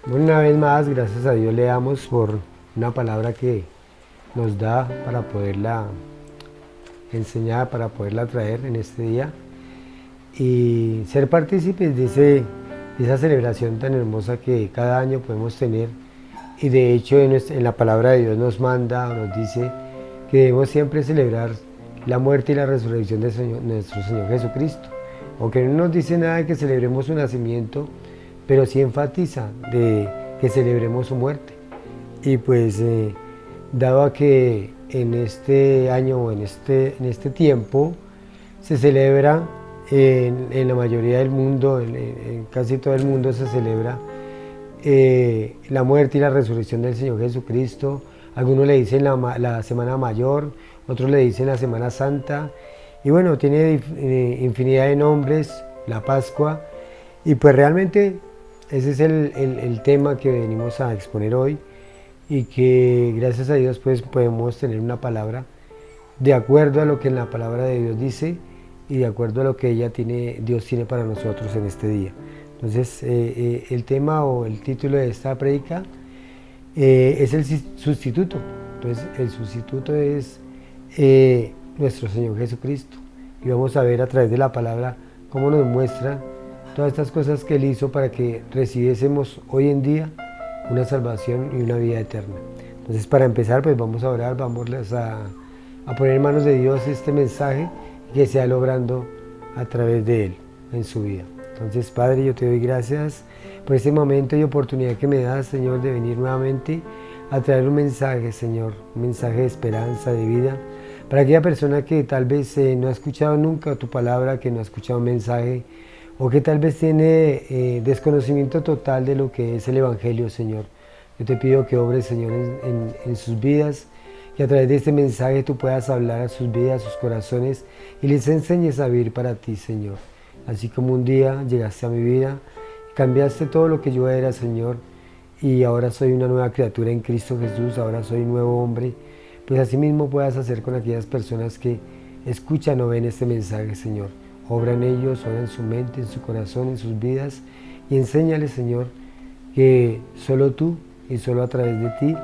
Bueno, una vez más, gracias a Dios le damos por una palabra que nos da para poderla enseñar, para poderla traer en este día y ser partícipes de esa celebración tan hermosa que cada año podemos tener. Y de hecho en la palabra de Dios nos manda, nos dice que debemos siempre celebrar la muerte y la resurrección de nuestro Señor Jesucristo. Aunque no nos dice nada de que celebremos su nacimiento, pero sí enfatiza de que celebremos su muerte. Y pues dado a que en este año o en este tiempo se celebra en la mayoría del mundo, en casi todo el mundo se celebra la muerte y la resurrección del Señor Jesucristo. Algunos le dicen la Semana Mayor, otros le dicen la Semana Santa. Y bueno, tiene infinidad de nombres, la Pascua. Y pues realmente ese es el tema que venimos a exponer hoy y que gracias a Dios pues podemos tener una palabra de acuerdo a lo que en la palabra de Dios dice y de acuerdo a lo que Dios tiene para nosotros en este día. Entonces el tema o el título de esta prédica es el sustituto. Entonces el sustituto es nuestro Señor Jesucristo. Y vamos a ver a través de la palabra cómo nos muestra todas estas cosas que Él hizo para que recibiésemos hoy en día una salvación y una vida eterna. Entonces para empezar pues vamos a orar, vamos a poner en manos de Dios este mensaje que sea logrando a través de Él en su vida. Entonces Padre, yo te doy gracias por este momento y oportunidad que me das, Señor, de venir nuevamente a traer un mensaje, Señor, un mensaje de esperanza, de vida, para aquella persona que tal vez no ha escuchado nunca tu palabra, que no ha escuchado un mensaje, o que tal vez tiene desconocimiento total de lo que es el Evangelio, Señor. Yo te pido que obres, Señor, en sus vidas, que a través de este mensaje tú puedas hablar a sus vidas, a sus corazones, y les enseñes a vivir para ti, Señor. Así como un día llegaste a mi vida, cambiaste todo lo que yo era, Señor, y ahora soy una nueva criatura en Cristo Jesús, ahora soy un nuevo hombre, pues así mismo puedas hacer con aquellas personas que escuchan o ven este mensaje, Señor. Obra en ellos, obra en su mente, en su corazón, en sus vidas, y enséñales, Señor, que solo tú y solo a través de ti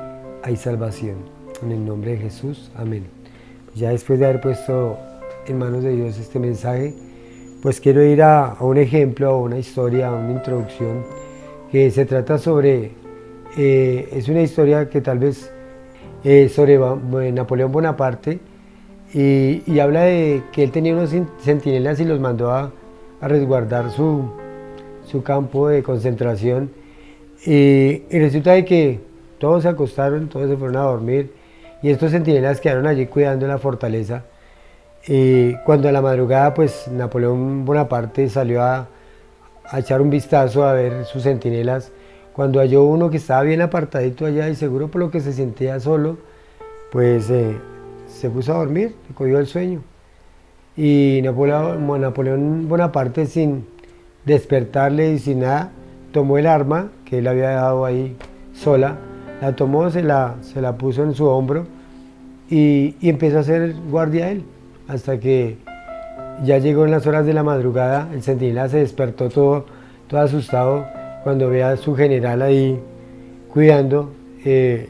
hay salvación. En el nombre de Jesús, amén. Ya después de haber puesto en manos de Dios este mensaje, pues quiero ir a un ejemplo, a una historia, a una introducción que se trata sobre, es una historia que tal vez sobre Napoleón Bonaparte y habla de que él tenía unos centinelas y los mandó a resguardar su campo de concentración y resulta de que todos se acostaron, todos se fueron a dormir y estos centinelas quedaron allí cuidando la fortaleza. Y cuando a la madrugada pues Napoleón Bonaparte salió a echar un vistazo a ver sus centinelas, cuando halló uno que estaba bien apartadito allá y seguro por lo que se sentía solo, pues se puso a dormir, le cogió el sueño. Y Napoleón Bonaparte, sin despertarle y sin nada, tomó el arma que él había dejado ahí sola, la tomó, se la puso en su hombro y empezó a hacer guardia a él, hasta que ya llegó en las horas de la madrugada. El centinela se despertó todo asustado cuando ve a su general ahí cuidando,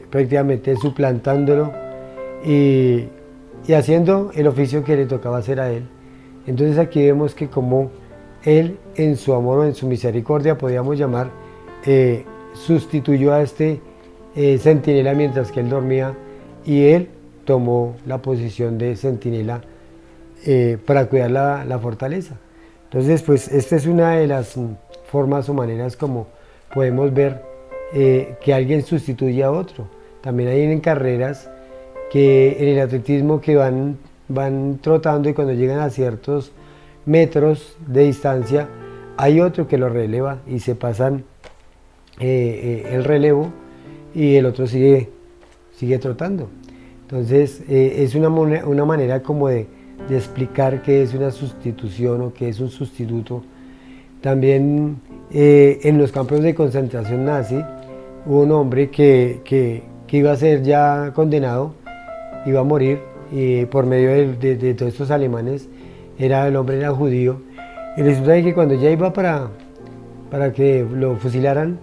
prácticamente suplantándolo y, y haciendo el oficio que le tocaba hacer a él. Entonces aquí vemos que como él en su amor o en su misericordia, podríamos llamar, sustituyó a este centinela mientras que él dormía y él tomó la posición de centinela para cuidar la fortaleza. Entonces, pues esta es una de las formas o maneras como podemos ver que alguien sustituye a otro. También hay en carreras que en el atletismo que van trotando y cuando llegan a ciertos metros de distancia hay otro que lo releva y se pasan el relevo y el otro sigue trotando. Entonces es una manera como de explicar qué es una sustitución o qué es un sustituto. También en los campos de concentración nazi hubo un hombre que iba a ser ya condenado, iba a morir y por medio de todos estos alemanes. El hombre era judío y resulta que cuando ya iba para que lo fusilaran,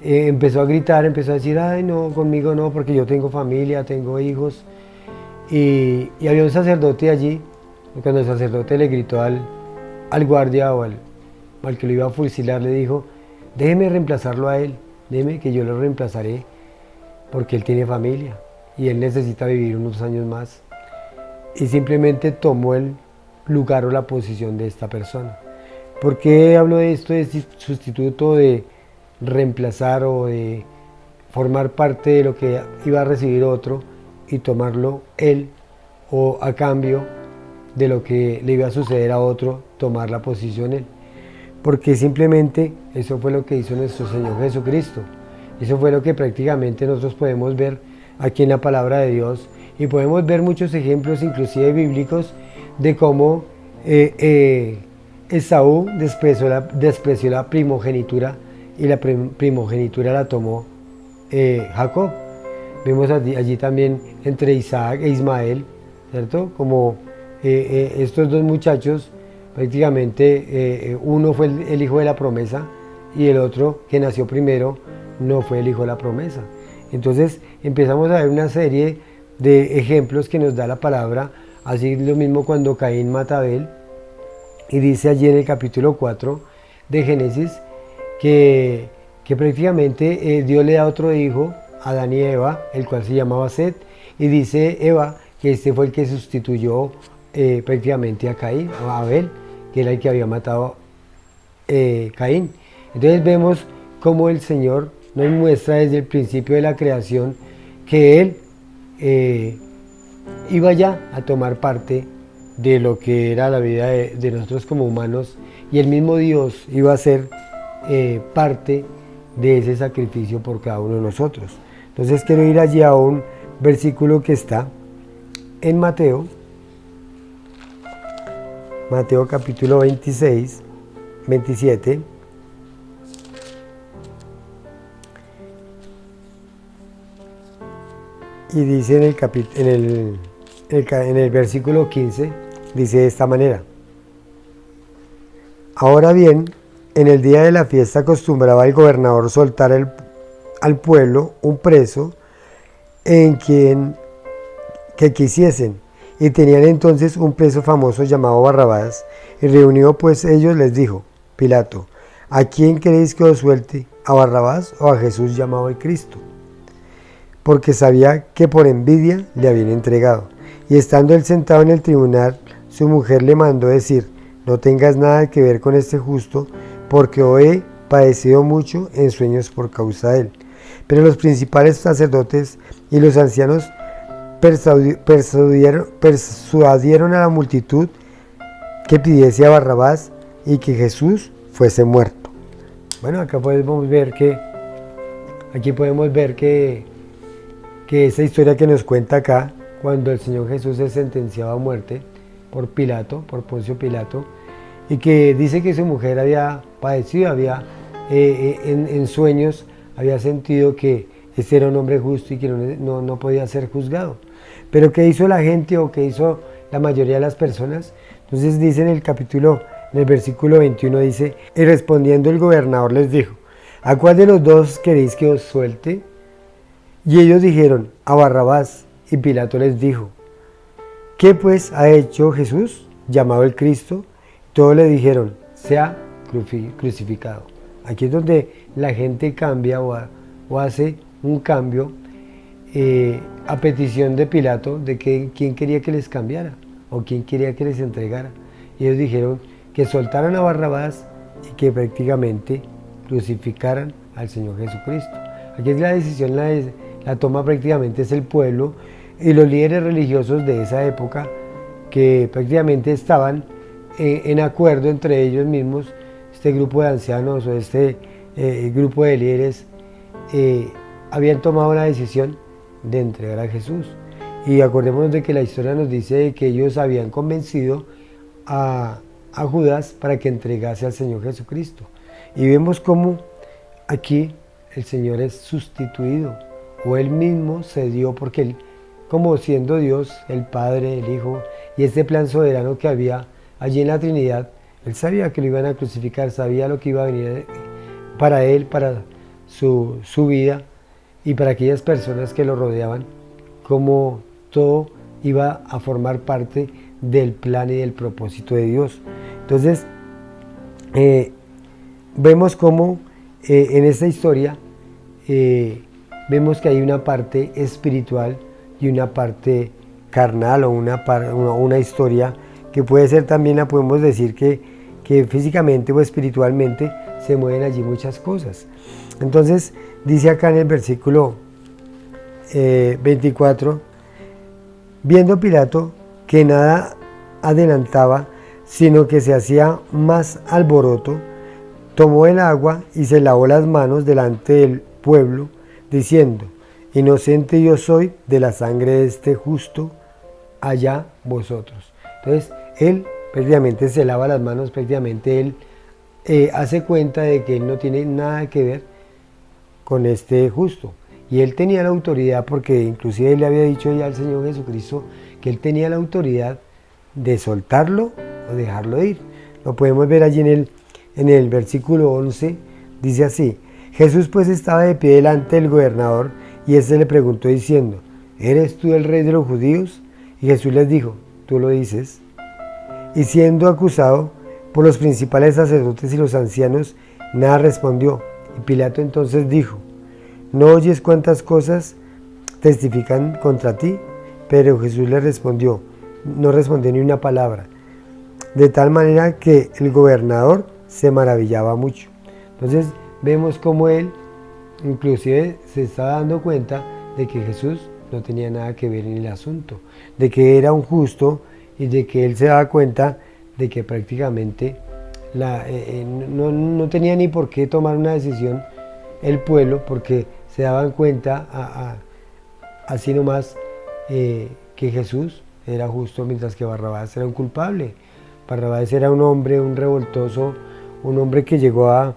empezó a gritar, empezó a decir, ay no, conmigo no, porque yo tengo familia, tengo hijos. Y había un sacerdote allí, y cuando el sacerdote le gritó al guardia o al que lo iba a fusilar, le dijo, déjeme reemplazarlo a él, déjeme que yo lo reemplazaré, porque él tiene familia y él necesita vivir unos años más. Y simplemente tomó el lugar o la posición de esta persona. ¿Por qué hablo de esto de sustituto, de reemplazar o de formar parte de lo que iba a recibir otro y tomarlo él, o a cambio de lo que le iba a suceder a otro, tomar la posición él? Porque simplemente eso fue lo que hizo nuestro Señor Jesucristo. Eso fue lo que prácticamente nosotros podemos ver aquí en la palabra de Dios, y podemos ver muchos ejemplos, inclusive bíblicos, de cómo Esaú despreció la primogenitura, y la primogenitura la tomó Jacob. Vemos allí también entre Isaac e Ismael, ¿cierto? Como estos dos muchachos, prácticamente uno fue el hijo de la promesa y el otro, que nació primero, no fue el hijo de la promesa. Entonces empezamos a ver una serie de ejemplos que nos da la palabra. Así lo mismo cuando Caín mata a Abel, y dice allí en el capítulo 4 de Génesis que prácticamente Dios le da otro hijo, Adán y Eva, el cual se llamaba Set, y dice Eva que este fue el que sustituyó prácticamente a Caín, a Abel, que era el que había matado Caín. Entonces vemos cómo el Señor nos muestra desde el principio de la creación que Él iba ya a tomar parte de lo que era la vida de nosotros como humanos, y el mismo Dios iba a ser parte de ese sacrificio por cada uno de nosotros. Entonces quiero ir allí a un versículo que está en Mateo capítulo 26, 27. Y dice en el versículo 15, dice de esta manera: ahora bien, en el día de la fiesta acostumbraba el gobernador soltar al pueblo un preso en quien que quisiesen, y tenían entonces un preso famoso llamado Barrabás. Y reunido pues ellos, les dijo Pilato: ¿a quién queréis que os suelte? ¿A Barrabás o a Jesús llamado el Cristo? Porque sabía que por envidia le habían entregado. Y estando él sentado en el tribunal, su mujer le mandó decir: no tengas nada que ver con este justo, porque hoy he padecido mucho en sueños por causa de él. Pero los principales sacerdotes y los ancianos persuadieron a la multitud que pidiese a Barrabás y que Jesús fuese muerto. Bueno, aquí podemos ver que esa historia que nos cuenta acá, cuando el Señor Jesús es sentenciado a muerte por Poncio Pilato, y que dice que su mujer había padecido, en sueños había sentido que este era un hombre justo y que no podía ser juzgado. Pero ¿qué hizo la gente, o qué hizo la mayoría de las personas? Entonces dice en el versículo 21, dice: y respondiendo el gobernador les dijo: ¿a cuál de los dos queréis que os suelte? Y ellos dijeron: a Barrabás. Y Pilato les dijo: ¿qué pues ha hecho Jesús, llamado el Cristo? Todos le dijeron: sea crucificado. Aquí es donde la gente cambia o hace un cambio a petición de Pilato, de que quién quería que les cambiara o quién quería que les entregara. Y ellos dijeron que soltaran a Barrabás y que prácticamente crucificaran al Señor Jesucristo. Aquí es la decisión, la toma prácticamente es el pueblo y los líderes religiosos de esa época, que prácticamente estaban en acuerdo entre ellos mismos. Este grupo de ancianos o este grupo de líderes habían tomado la decisión de entregar a Jesús. Y acordémonos de que la historia nos dice que ellos habían convencido a Judas para que entregase al Señor Jesucristo. Y vemos cómo aquí el Señor es sustituido, o Él mismo se dio, porque Él, como siendo Dios, el Padre, el Hijo, y este plan soberano que había allí en la Trinidad, Él sabía que lo iban a crucificar, sabía lo que iba a venir para Él, para su vida, y para aquellas personas que lo rodeaban, como todo iba a formar parte del plan y del propósito de Dios. Entonces, vemos cómo en esta historia vemos que hay una parte espiritual y una parte carnal, o una historia que puede ser también, la podemos decir que físicamente o espiritualmente se mueven allí muchas cosas. Entonces dice acá en el versículo 24, viendo Pilato que nada adelantaba, sino que se hacía más alboroto, tomó el agua y se lavó las manos delante del pueblo, diciendo: inocente yo soy de la sangre de este justo, allá vosotros. Entonces él prácticamente se lava las manos, prácticamente él hace cuenta de que él no tiene nada que ver con este justo. Y él tenía la autoridad, porque inclusive él le había dicho ya al Señor Jesucristo que él tenía la autoridad de soltarlo o dejarlo ir. Lo podemos ver allí en el versículo 11, dice así: Jesús pues estaba de pie delante del gobernador, y éste le preguntó diciendo: ¿eres tú el rey de los judíos? Y Jesús les dijo: tú lo dices. Y siendo acusado por los principales sacerdotes y los ancianos, nada respondió. Y Pilato entonces dijo: ¿no oyes cuántas cosas testifican contra ti? Pero Jesús le respondió, no respondió ni una palabra, de tal manera que el gobernador se maravillaba mucho. Entonces vemos cómo él inclusive se estaba dando cuenta de que Jesús no tenía nada que ver en el asunto, de que era un justo, y de que él se daba cuenta de que prácticamente no tenía ni por qué tomar una decisión el pueblo, porque se daban cuenta así nomás que Jesús era justo, mientras que Barrabás era un culpable. Barrabás era un hombre, un revoltoso, un hombre que llegó a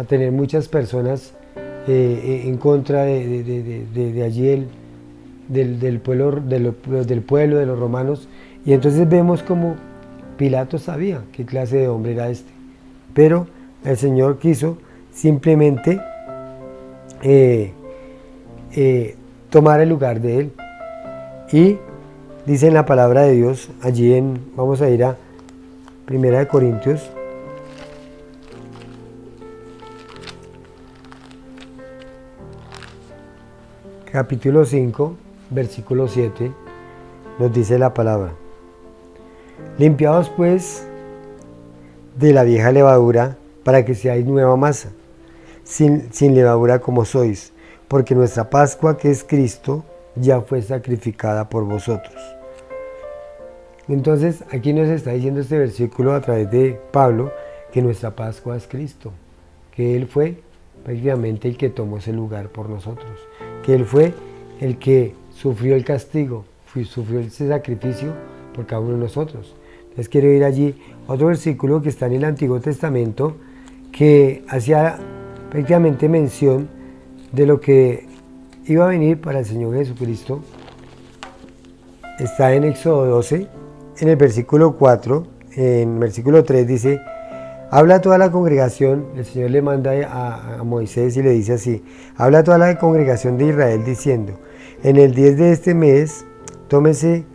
tener muchas personas en contra de allí del pueblo, de los romanos. Y entonces vemos como Pilato sabía qué clase de hombre era este, pero el Señor quiso simplemente tomar el lugar de él. Y dice en la palabra de Dios, allí vamos a ir a 1 Corintios, capítulo 5, versículo 7, nos dice la palabra: limpiaos pues de la vieja levadura, para que seáis nueva masa, sin levadura como sois, porque nuestra Pascua, que es Cristo, ya fue sacrificada por vosotros. Entonces aquí nos está diciendo este versículo a través de Pablo que nuestra Pascua es Cristo, que Él fue prácticamente el que tomó ese lugar por nosotros, que Él fue el que sufrió el castigo, sufrió ese sacrificio por cada uno de nosotros. Entonces quiero ir allí otro versículo que está en el Antiguo Testamento, que hacía prácticamente mención de lo que iba a venir para el Señor Jesucristo. Está en Éxodo 12, en el versículo 4, en versículo 3 dice: habla a toda la congregación, el Señor le manda a Moisés y le dice así: habla a toda la congregación de Israel diciendo: en el 10 de este mes, tómese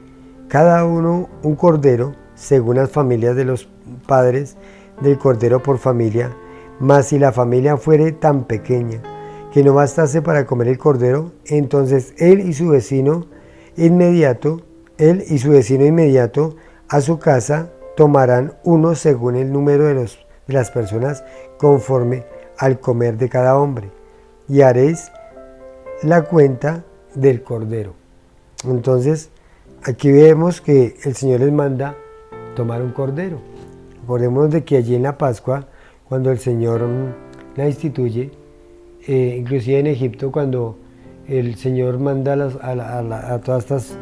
cada uno un cordero, según las familias de los padres del cordero por familia, mas si la familia fuere tan pequeña que no bastase para comer el cordero, entonces él y su vecino inmediato a su casa tomarán uno según el número de las personas, conforme al comer de cada hombre, y haréis la cuenta del cordero. Entonces aquí vemos que el Señor les manda tomar un cordero. Acordémonos de que allí en la Pascua, cuando el Señor la instituye, inclusive en Egipto, cuando el Señor manda a todas estas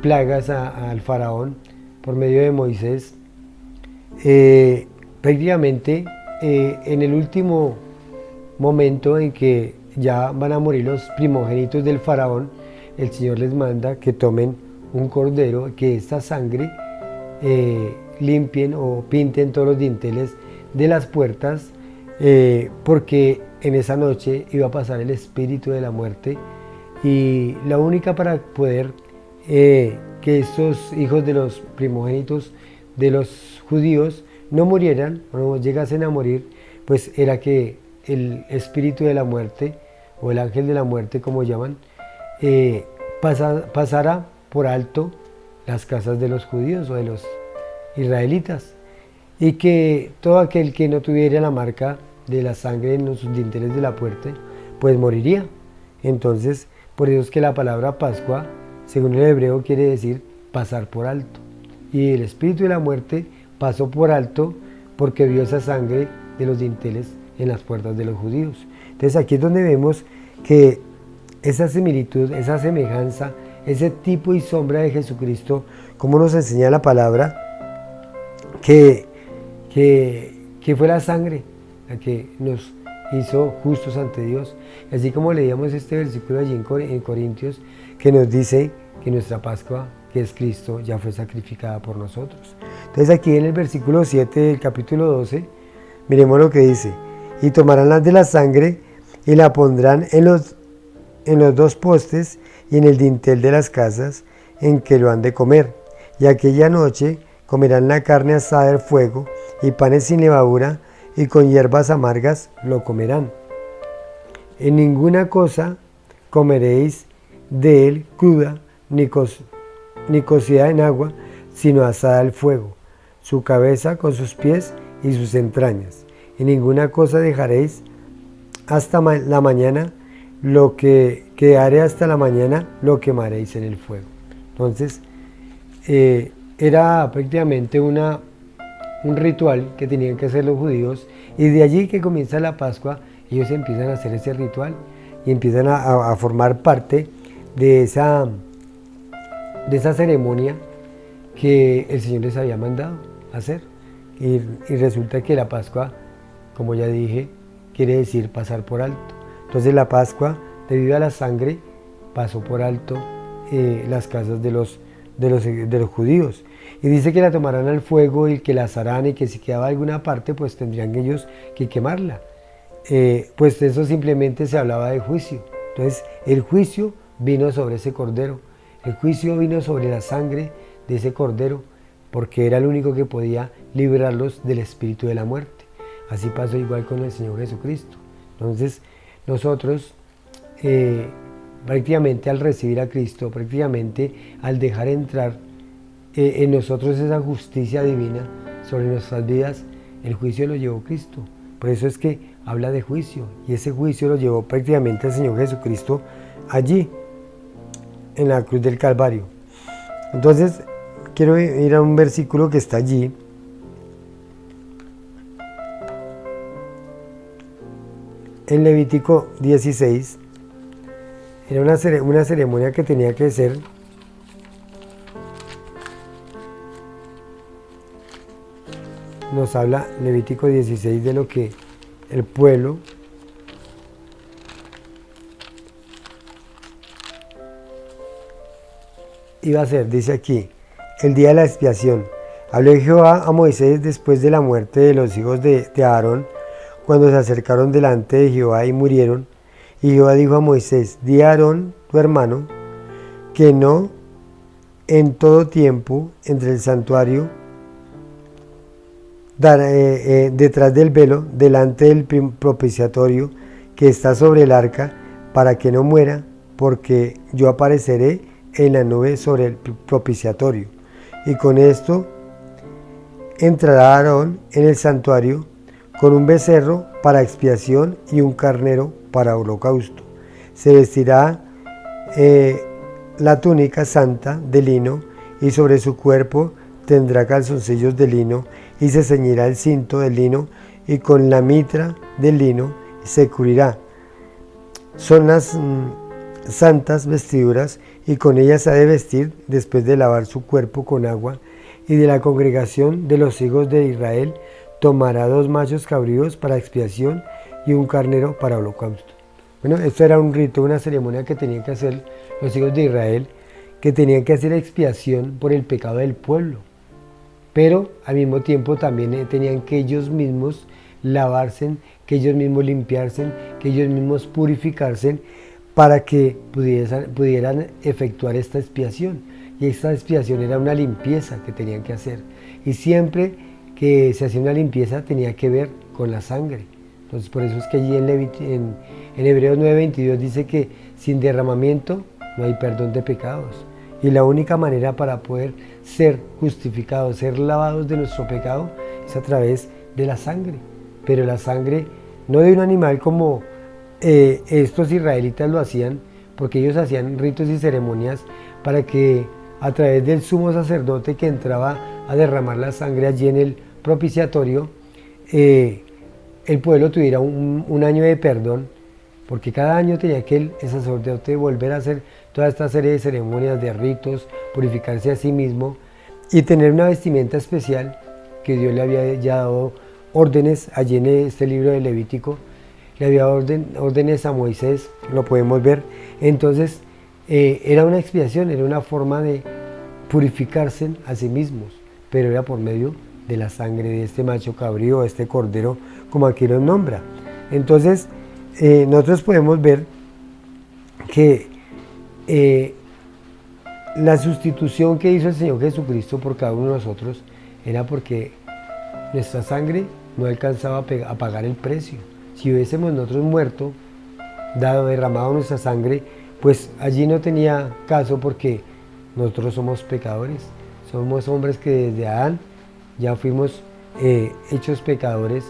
plagas al faraón por medio de Moisés, prácticamente en el último momento en que ya van a morir los primogénitos del faraón, el Señor les manda que tomen un cordero, que esta sangre limpien o pinten todos los dinteles de las puertas, porque en esa noche iba a pasar el espíritu de la muerte, y la única para poder que estos hijos de los primogénitos de los judíos no murieran o no llegasen a morir, pues era que el espíritu de la muerte, o el ángel de la muerte como llaman, pasara por alto las casas de los judíos o de los israelitas, y que todo aquel que no tuviera la marca de la sangre en los dinteles de la puerta, pues moriría. Entonces, por eso es que la palabra Pascua, según el hebreo, quiere decir pasar por alto. Y el espíritu de la muerte pasó por alto porque vio esa sangre de los dinteles en las puertas de los judíos. Entonces aquí es donde vemos que esa similitud, esa semejanza, ese tipo y sombra de Jesucristo, como nos enseña la palabra, que fue la sangre la que nos hizo justos ante Dios. Así como leíamos este versículo allí en Corintios, que nos dice que nuestra Pascua, que es Cristo, ya fue sacrificada por nosotros. Entonces aquí en el versículo 7 del capítulo 12, miremos lo que dice: y tomarán las de la sangre y la pondrán en los dos postes y en el dintel de las casas en que lo han de comer. Y aquella noche comerán la carne asada del fuego y panes sin levadura, y con hierbas amargas lo comerán. En ninguna cosa comeréis de él cruda, ni cocida en agua, sino asada al fuego, su cabeza con sus pies y sus entrañas. En ninguna cosa dejaréis hasta la mañana, lo que quedare hasta la mañana lo quemaréis en el fuego. Entonces, era prácticamente un ritual que tenían que hacer los judíos, y de allí que comienza la Pascua, ellos empiezan a hacer ese ritual y empiezan a formar parte de esa ceremonia que el Señor les había mandado hacer. Y resulta que la Pascua, como ya dije, quiere decir pasar por alto. Entonces la Pascua, debido a la sangre, pasó por alto las casas de los judíos. Y dice que la tomarán al fuego y que la asarán, y que si quedaba alguna parte, pues tendrían ellos que quemarla. Pues eso simplemente se hablaba de juicio. Entonces el juicio vino sobre ese cordero. El juicio vino sobre la sangre de ese cordero, porque era el único que podía librarlos del espíritu de la muerte. Así pasó igual con el Señor Jesucristo. Entonces nosotros prácticamente al recibir a Cristo, prácticamente al dejar entrar en nosotros esa justicia divina sobre nuestras vidas, el juicio lo llevó Cristo. Por eso es que habla de juicio, y ese juicio lo llevó prácticamente el Señor Jesucristo allí, en la cruz del Calvario. Entonces, quiero ir a un versículo que está allí, en Levítico 16. Era una ceremonia que tenía que ser nos habla Levítico 16 de lo que el pueblo iba a hacer. Dice aquí: el día de la expiación. Habló Jehová a Moisés después de la muerte de los hijos de Aarón, cuando se acercaron delante de Jehová y murieron. Y Jehová dijo a Moisés: di a Aarón, tu hermano, que no en todo tiempo entre el santuario, detrás del velo, delante del propiciatorio que está sobre el arca, para que no muera, porque yo apareceré en la nube sobre el propiciatorio. Y con esto entrará Aarón en el santuario con un becerro para expiación y un carnero para holocausto. Se vestirá la túnica santa de lino, y sobre su cuerpo tendrá calzoncillos de lino, y se ceñirá el cinto de lino, y con la mitra de lino se cubrirá. Son las santas vestiduras, y con ellas ha de vestir después de lavar su cuerpo con agua. Y de la congregación de los hijos de Israel tomará 2 machos cabríos para expiación y un carnero para holocausto. Bueno, esto era un rito, una ceremonia que tenían que hacer los hijos de Israel, que tenían que hacer expiación por el pecado del pueblo, pero al mismo tiempo también tenían que ellos mismos lavarse que ellos mismos limpiarse, que ellos mismos purificarse para que pudieran efectuar esta expiación. Y esta expiación era una limpieza que tenían que hacer. Y siempre que se hacía una limpieza tenía que ver con la sangre. Entonces por eso es que allí en Hebreos 9:22 dice que sin derramamiento no hay perdón de pecados. Y la única manera para poder ser justificados, ser lavados de nuestro pecado, es a través de la sangre. Pero la sangre no de un animal como estos israelitas lo hacían, porque ellos hacían ritos y ceremonias para que a través del sumo sacerdote que entraba a derramar la sangre allí en el propiciatorio, el pueblo tuviera un año de perdón, porque cada año tenía que el sacerdote volver a hacer toda esta serie de ceremonias, de ritos, purificarse a sí mismo y tener una vestimenta especial que Dios le había ya dado órdenes allí en este libro de Levítico. Le había órdenes a Moisés, lo podemos ver. Entonces era una expiación, era una forma de purificarse a sí mismos, pero era por medio de la sangre de este macho cabrío, de este cordero, como aquí lo nombra. Entonces nosotros podemos ver que la sustitución que hizo el Señor Jesucristo por cada uno de nosotros era porque nuestra sangre no alcanzaba a pagar el precio. Si hubiésemos nosotros muerto, derramado nuestra sangre, pues allí no tenía caso, porque nosotros somos pecadores, somos hombres que desde Adán ya fuimos hechos pecadores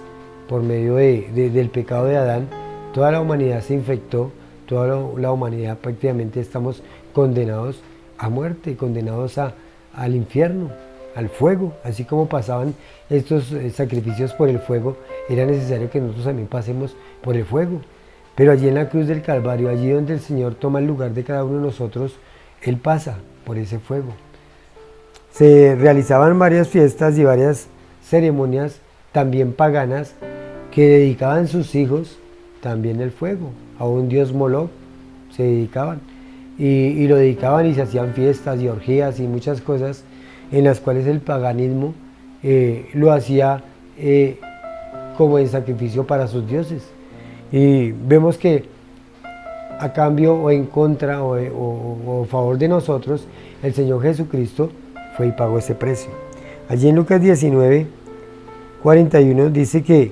por medio del pecado de Adán. Toda la humanidad se infectó, toda la humanidad prácticamente estamos condenados a muerte, condenados al infierno, al fuego. Así como pasaban estos sacrificios por el fuego, era necesario que nosotros también pasemos por el fuego. Pero allí en la cruz del Calvario, allí donde el Señor toma el lugar de cada uno de nosotros, Él pasa por ese fuego. Se realizaban varias fiestas y varias ceremonias también paganas que dedicaban sus hijos también al fuego. A un dios Moloch se dedicaban y lo dedicaban, y se hacían fiestas y orgías y muchas cosas en las cuales el paganismo lo hacía como en sacrificio para sus dioses. Y vemos que a cambio o en contra o a favor de nosotros, el Señor Jesucristo fue y pagó ese precio. Allí en Lucas 19:41 dice que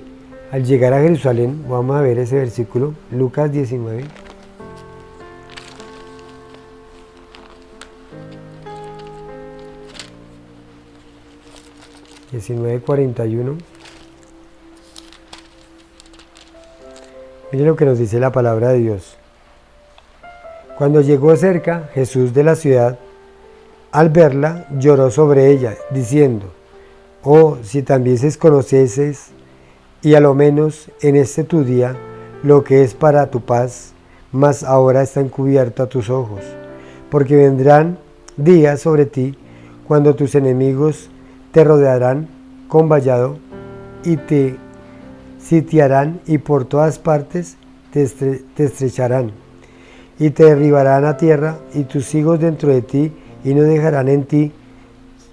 al llegar a Jerusalén, vamos a ver ese versículo, Lucas 19. Miren lo que nos dice la palabra de Dios. Cuando llegó cerca Jesús de la ciudad, al verla, lloró sobre ella, diciendo: oh, si también conocieses, y a lo menos en este tu día, lo que es para tu paz, mas ahora está encubierto a tus ojos. Porque vendrán días sobre ti, cuando tus enemigos te rodearán con vallado, y te sitiarán, y por todas partes te estrecharán, y te derribarán a tierra, y tus hijos dentro de ti, y no dejarán en ti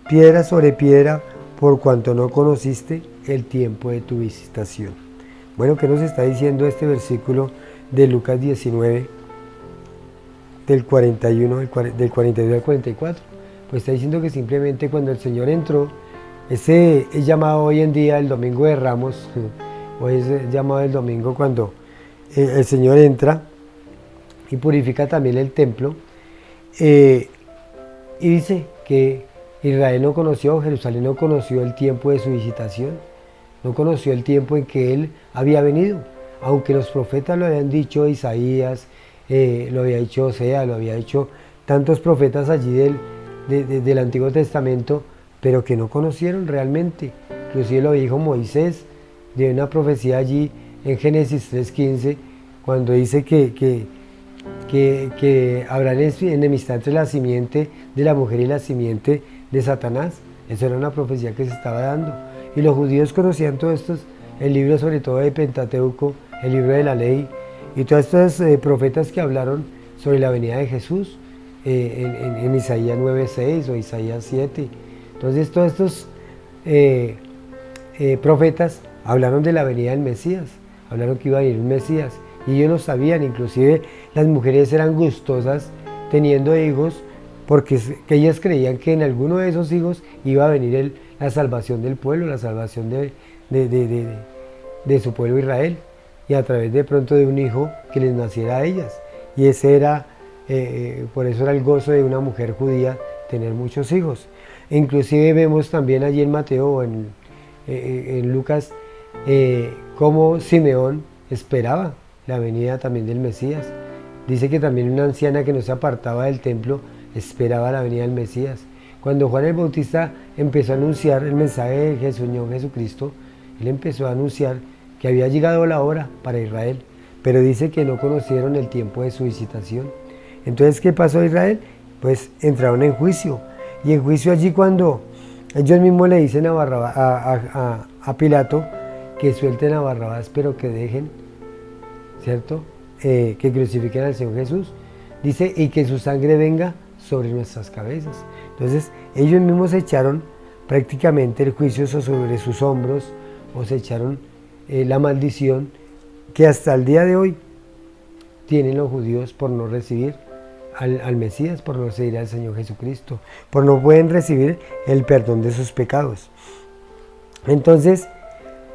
piedra sobre piedra, por cuanto no conociste el tiempo de tu visitación. Bueno, ¿qué nos está diciendo este versículo de Lucas 19, del 42 al 44? Pues está diciendo que simplemente cuando el Señor entró, ese es llamado hoy en día el Domingo de Ramos, hoy es llamado el domingo cuando el Señor entra y purifica también el templo, y dice que Israel no conoció, Jerusalén no conoció el tiempo de su visitación, no conoció el tiempo en que Él había venido, aunque los profetas lo habían dicho, Isaías, lo había dicho Oseas, lo había dicho tantos profetas allí del Antiguo Testamento, pero que no conocieron realmente. Inclusive lo dijo Moisés, de una profecía allí en Génesis 3:15, cuando dice que habrá enemistad entre la simiente de la mujer y la simiente de Satanás. Eso era una profecía que se estaba dando. Y los judíos conocían todo esto, el libro sobre todo de Pentateuco, el libro de la ley, y todos estos profetas que hablaron sobre la venida de Jesús, en Isaías 9:6 o Isaías 7. Entonces todos estos profetas hablaron de la venida del Mesías, hablaron que iba a venir un Mesías, y ellos lo sabían. Inclusive las mujeres eran gustosas teniendo hijos, porque que ellas creían que en alguno de esos hijos iba a venir la salvación del pueblo, la salvación de su pueblo Israel, y a través de pronto de un hijo que les naciera a ellas. Y ese era, por eso era el gozo de una mujer judía, tener muchos hijos. E inclusive vemos también allí en Mateo o en Lucas, cómo Simeón esperaba la venida también del Mesías. Dice que también una anciana que no se apartaba del templo esperaba la venida del Mesías. Cuando Juan el Bautista empezó a anunciar el mensaje de Señor Jesucristo, él empezó a anunciar que había llegado la hora para Israel, pero dice que no conocieron el tiempo de su visitación. Entonces, ¿qué pasó a Israel? Pues entraron en juicio, y en juicio allí cuando ellos mismos le dicen a Pilato que suelten a Barrabás, pero que dejen, ¿cierto? Que crucifiquen al Señor Jesús. Dice, y que su sangre venga sobre nuestras cabezas. Entonces, ellos mismos echaron prácticamente el juicio sobre sus hombros, o se echaron la maldición que hasta el día de hoy tienen los judíos por no recibir al Mesías, por no recibir al Señor Jesucristo, por no pueden recibir el perdón de sus pecados. Entonces,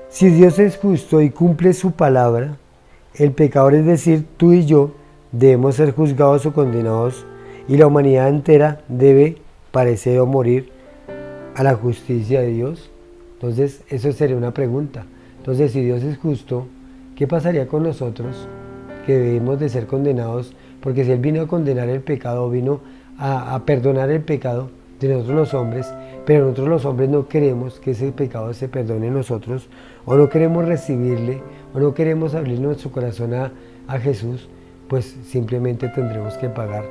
si Dios es justo y cumple su palabra, el pecador, es decir, tú y yo, debemos ser juzgados o condenados, y la humanidad entera debe parecer o morir a la justicia de Dios. Entonces, eso sería una pregunta. Entonces, si Dios es justo, ¿qué pasaría con nosotros que debemos de ser condenados? Porque si Él vino a condenar el pecado, vino a perdonar el pecado de nosotros los hombres, pero nosotros los hombres no queremos que ese pecado se perdone en nosotros, o no queremos recibirle, o no queremos abrir nuestro corazón a Jesús, pues simplemente tendremos que pagar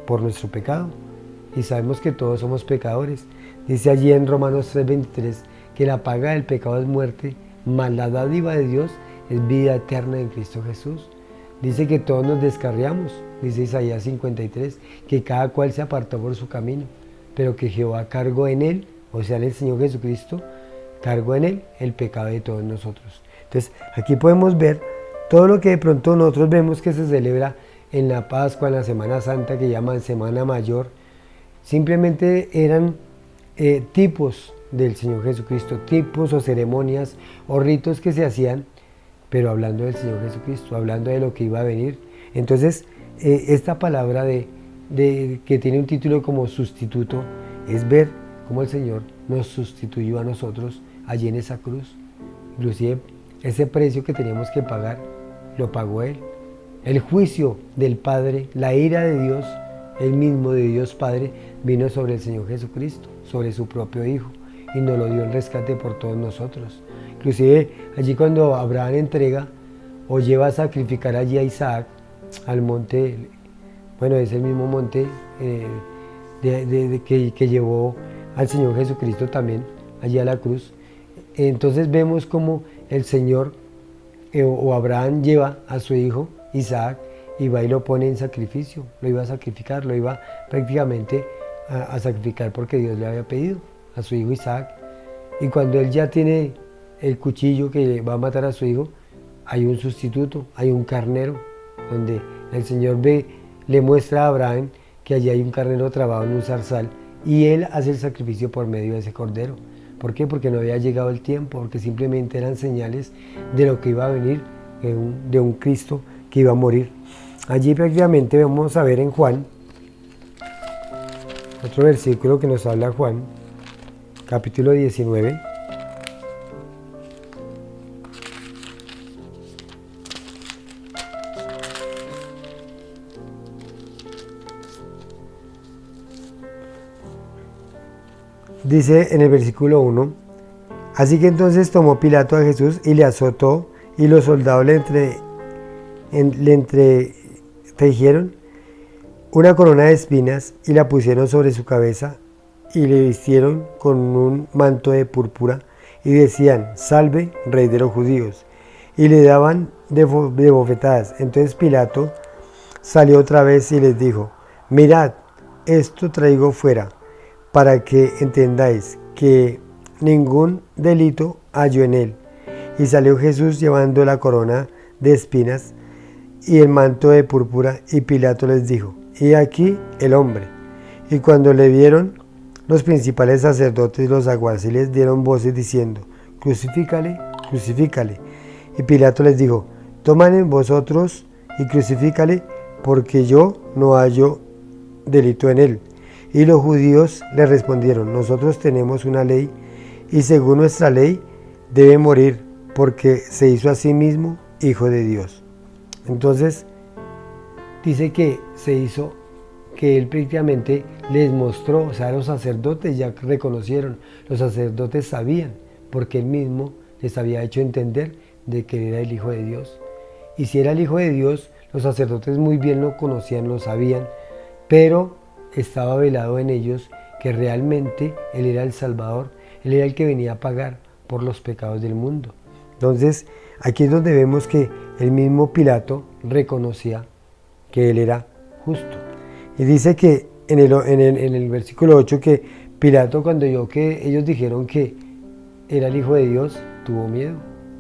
por nuestro pecado. Y sabemos que todos somos pecadores. Dice allí en Romanos 3:23 que la paga del pecado es muerte, mas la dádiva de Dios es vida eterna en Cristo Jesús. Dice que todos nos descarriamos, dice Isaías 53, que cada cual se apartó por su camino, pero que Jehová cargó en él, o sea, en el Señor Jesucristo, cargó en él el pecado de todos nosotros. Entonces, aquí podemos ver todo lo que de pronto nosotros vemos que se celebra en la Pascua, en la Semana Santa, que llaman Semana Mayor. Simplemente eran tipos del Señor Jesucristo, tipos o ceremonias o ritos que se hacían, pero hablando del Señor Jesucristo, hablando de lo que iba a venir. Entonces, esta palabra que tiene un título como sustituto, es ver cómo el Señor nos sustituyó a nosotros allí en esa cruz. Inclusive, ese precio que teníamos que pagar, lo pagó Él. El juicio del Padre, la ira de Dios, el mismo de Dios Padre, vino sobre el Señor Jesucristo, sobre su propio Hijo, y nos lo dio en rescate por todos nosotros. Inclusive allí cuando Abraham entrega o lleva a sacrificar allí a Isaac al monte, bueno, es el mismo monte que llevó al Señor Jesucristo también allí a la cruz. Entonces vemos como el Señor o Abraham lleva a su hijo Isaac y va y lo pone en sacrificio, lo iba a sacrificar, lo iba prácticamente a sacrificar porque Dios le había pedido a su hijo Isaac. Y cuando él ya tiene el cuchillo que va a matar a su hijo, hay un sustituto, hay un carnero, donde el Señor le muestra a Abraham que allí hay un carnero trabado en un zarzal, y él hace el sacrificio por medio de ese cordero. ¿Por qué? Porque no había llegado el tiempo, porque simplemente eran señales de lo que iba a venir, de un Cristo que iba a morir. Allí prácticamente vamos a ver en Juan, otro versículo que nos habla Juan, capítulo 19. Dice en el versículo 1, así que entonces tomó Pilato a Jesús y le azotó, y los soldados le entretejieron una corona de espinas y la pusieron sobre su cabeza y le vistieron con un manto de púrpura y decían, salve, rey de los judíos, y le daban de bofetadas. Entonces Pilato salió otra vez y les dijo, mirad, esto traigo fuera, para que entendáis que ningún delito hallo en él. Y salió Jesús llevando la corona de espinas y el manto de púrpura, y Pilato les dijo: «He aquí el hombre». Y cuando le vieron, los principales sacerdotes y los alguaciles dieron voces diciendo: «Crucifícale, crucifícale». Y Pilato les dijo: «Toman en vosotros y crucifícale, porque yo no hallo delito en él». Y los judíos le respondieron: «Nosotros tenemos una ley, y según nuestra ley debe morir, porque se hizo a sí mismo hijo de Dios». Entonces dice que se hizo, que él prácticamente les mostró, o sea, los sacerdotes ya reconocieron, los sacerdotes sabían, porque él mismo les había hecho entender de que era el Hijo de Dios. Y si era el Hijo de Dios, los sacerdotes muy bien lo conocían, lo sabían, pero estaba velado en ellos que realmente él era el Salvador, él era el que venía a pagar por los pecados del mundo. Entonces, aquí es donde vemos que el mismo Pilato reconocía que él era justo. Y dice que en el versículo 8 que Pilato, cuando oyó que ellos dijeron que era el Hijo de Dios, tuvo miedo,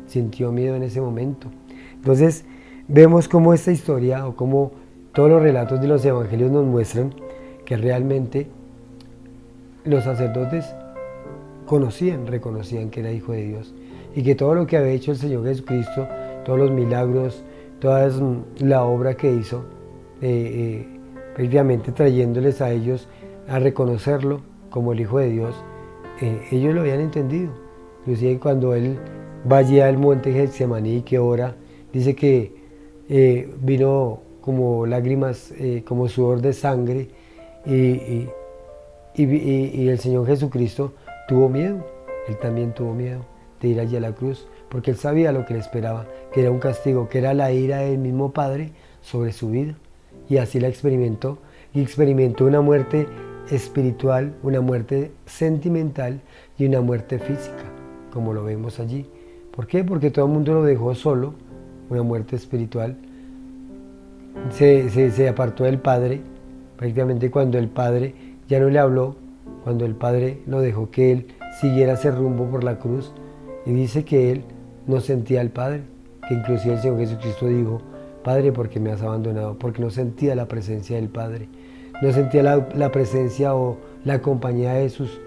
sintió miedo en ese momento. Entonces, vemos cómo esta historia, o cómo todos los relatos de los evangelios nos muestran que realmente los sacerdotes reconocían que era Hijo de Dios, y que todo lo que había hecho el Señor Jesucristo, todos los milagros, toda la obra que hizo, previamente trayéndoles a ellos a reconocerlo como el Hijo de Dios, ellos lo habían entendido. Inclusive cuando él va allí al monte Getsemaní, que ora, dice que vino como lágrimas, como sudor de sangre, y el Señor Jesucristo tuvo miedo, él también tuvo miedo de ir allí a la cruz, porque él sabía lo que le esperaba, que era un castigo, que era la ira del mismo Padre sobre su vida, y así la experimentó, y experimentó una muerte espiritual, una muerte sentimental y una muerte física, como lo vemos allí. ¿Por qué? Porque todo el mundo lo dejó solo, una muerte espiritual, se apartó del Padre, prácticamente cuando el Padre ya no le habló, cuando el Padre lo dejó que él siguiera ese rumbo por la cruz, y dice que él no sentía al Padre, que inclusive el Señor Jesucristo dijo: «Padre, ¿por qué me has abandonado?», porque no sentía la presencia del Padre, no sentía la presencia o la compañía de sus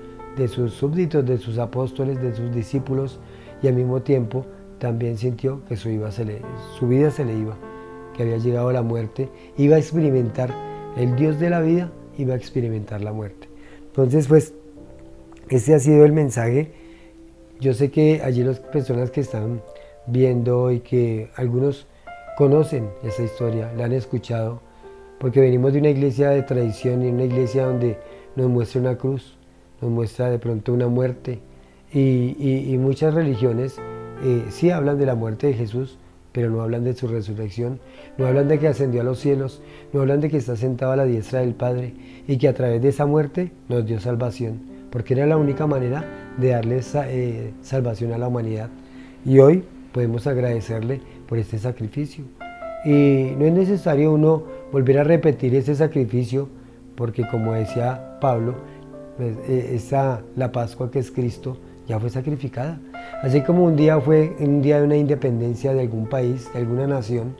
súbditos, de sus apóstoles, de sus discípulos, y al mismo tiempo también sintió que su vida se le iba, que había llegado a la muerte, iba a experimentar, el Dios de la vida iba a experimentar la muerte. Entonces, pues, este ha sido el mensaje. Yo sé que allí las personas que están viendo y que algunos conocen esa historia, la han escuchado, porque venimos de una iglesia de tradición y una iglesia donde nos muestra una cruz, nos muestra de pronto una muerte, y muchas religiones sí hablan de la muerte de Jesús, pero no hablan de su resurrección, no hablan de que ascendió a los cielos, no hablan de que está sentado a la diestra del Padre y que a través de esa muerte nos dio salvación, porque era la única manera de darle salvación a la humanidad. Y hoy podemos agradecerle por este sacrificio. Y no es necesario uno volver a repetir ese sacrificio, porque como decía Pablo, pues, la Pascua que es Cristo ya fue sacrificada. Así como un día fue un día de una independencia de algún país, de alguna nación,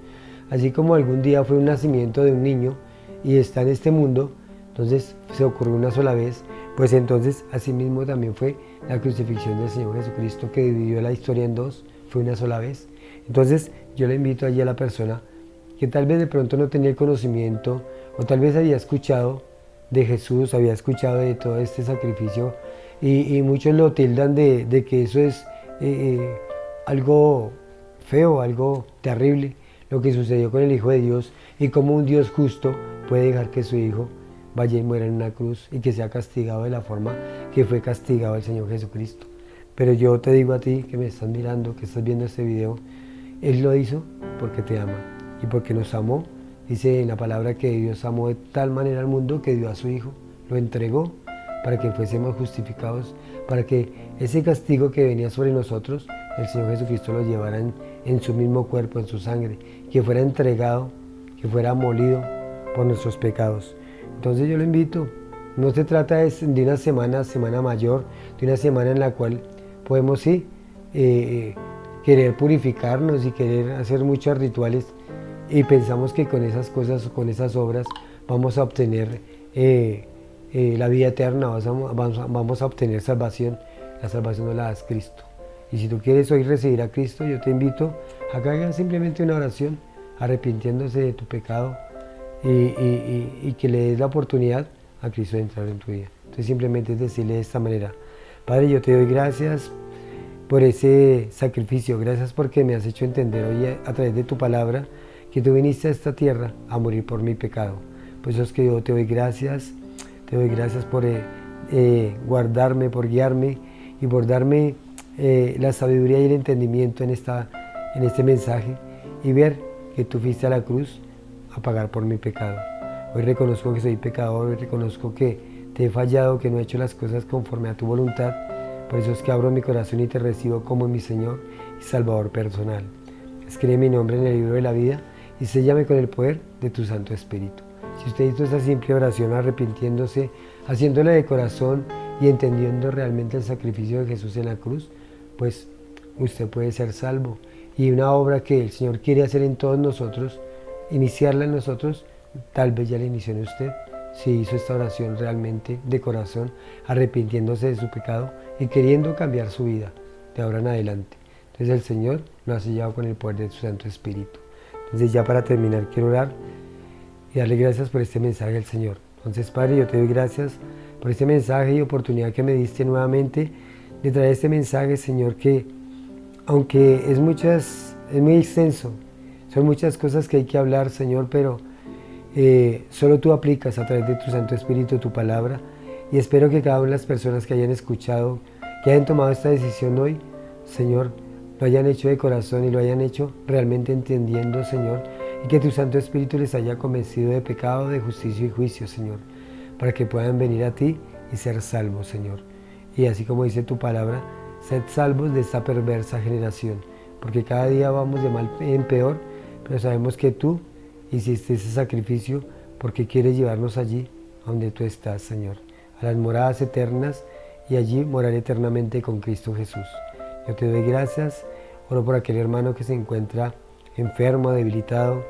así como algún día fue un nacimiento de un niño y está en este mundo, entonces se ocurrió una sola vez, pues entonces asimismo también fue la crucifixión del Señor Jesucristo, que dividió la historia en dos, fue una sola vez. Entonces yo le invito allí a la persona que tal vez de pronto no tenía el conocimiento, o tal vez había escuchado de Jesús, había escuchado de todo este sacrificio, y muchos lo tildan de que eso es algo feo, algo terrible, lo que sucedió con el Hijo de Dios, y cómo un Dios justo puede dejar que su Hijo vaya y muera en una cruz y que sea castigado de la forma que fue castigado el Señor Jesucristo. Pero yo te digo a ti que me estás mirando, que estás viendo este video, Él lo hizo porque te ama y porque nos amó. Dice en la palabra que Dios amó de tal manera al mundo que dio a su Hijo, lo entregó para que fuésemos justificados, para que ese castigo que venía sobre nosotros, el Señor Jesucristo lo llevara en su mismo cuerpo, en su sangre, que fuera entregado, que fuera molido por nuestros pecados. Entonces yo lo invito, no se trata de una semana mayor, de una semana en la cual podemos sí querer purificarnos y querer hacer muchos rituales y pensamos que con esas cosas, con esas obras, vamos a obtener la vida eterna, vamos a obtener salvación. La salvación nos la da Cristo. Y si tú quieres hoy recibir a Cristo, yo te invito a que hagas simplemente una oración, arrepintiéndose de tu pecado y que le des la oportunidad a Cristo de entrar en tu vida. Entonces simplemente es decirle de esta manera: Padre, yo te doy gracias por ese sacrificio, gracias porque me has hecho entender hoy a través de tu palabra que tú viniste a esta tierra a morir por mi pecado. Pues es que yo te doy gracias por guardarme, por guiarme y por darme la sabiduría y el entendimiento en este mensaje y ver que tú fuiste a la cruz a pagar por mi pecado. Hoy reconozco que soy pecador, hoy reconozco que te he fallado, que no he hecho las cosas conforme a tu voluntad. Por eso es que abro mi corazón y te recibo como mi Señor y Salvador personal. Escribe mi nombre en el libro de la vida y séllame con el poder de tu Santo Espíritu. Si usted hizo esta simple oración arrepintiéndose, haciéndola de corazón y entendiendo realmente el sacrificio de Jesús en la cruz, pues usted puede ser salvo. Y una obra que el Señor quiere hacer en todos nosotros, iniciarla en nosotros, tal vez ya la inició en usted, si hizo esta oración realmente de corazón, arrepintiéndose de su pecado y queriendo cambiar su vida de ahora en adelante. Entonces el Señor lo ha sellado con el poder de su Santo Espíritu. Entonces ya para terminar quiero orar y darle gracias por este mensaje al Señor. Entonces, Padre, yo te doy gracias por este mensaje y oportunidad que me diste nuevamente de traer este mensaje, Señor, que aunque es muy extenso, son muchas cosas que hay que hablar, Señor, pero solo tú aplicas a través de tu Santo Espíritu tu palabra, y espero que cada una de las personas que hayan escuchado, que hayan tomado esta decisión hoy, Señor, lo hayan hecho de corazón y lo hayan hecho realmente entendiendo, Señor, y que tu Santo Espíritu les haya convencido de pecado, de justicia y juicio, Señor, para que puedan venir a ti y ser salvos, Señor. Y así como dice tu palabra, sed salvos de esta perversa generación, porque cada día vamos de mal en peor, pero sabemos que tú hiciste ese sacrificio porque quieres llevarnos allí donde tú estás, Señor, a las moradas eternas, y allí morar eternamente con Cristo Jesús. Yo te doy gracias, oro por aquel hermano que se encuentra enfermo, debilitado,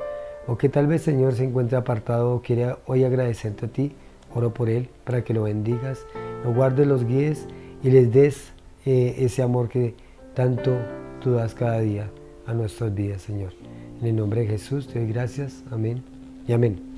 o que tal vez, Señor, se encuentra apartado o quiere hoy agradecerte a ti. Oro por él para que lo bendigas, lo guardes, los guíes y les des ese amor que tanto tú das cada día a nuestras vidas, Señor. En el nombre de Jesús te doy gracias. Amén y amén.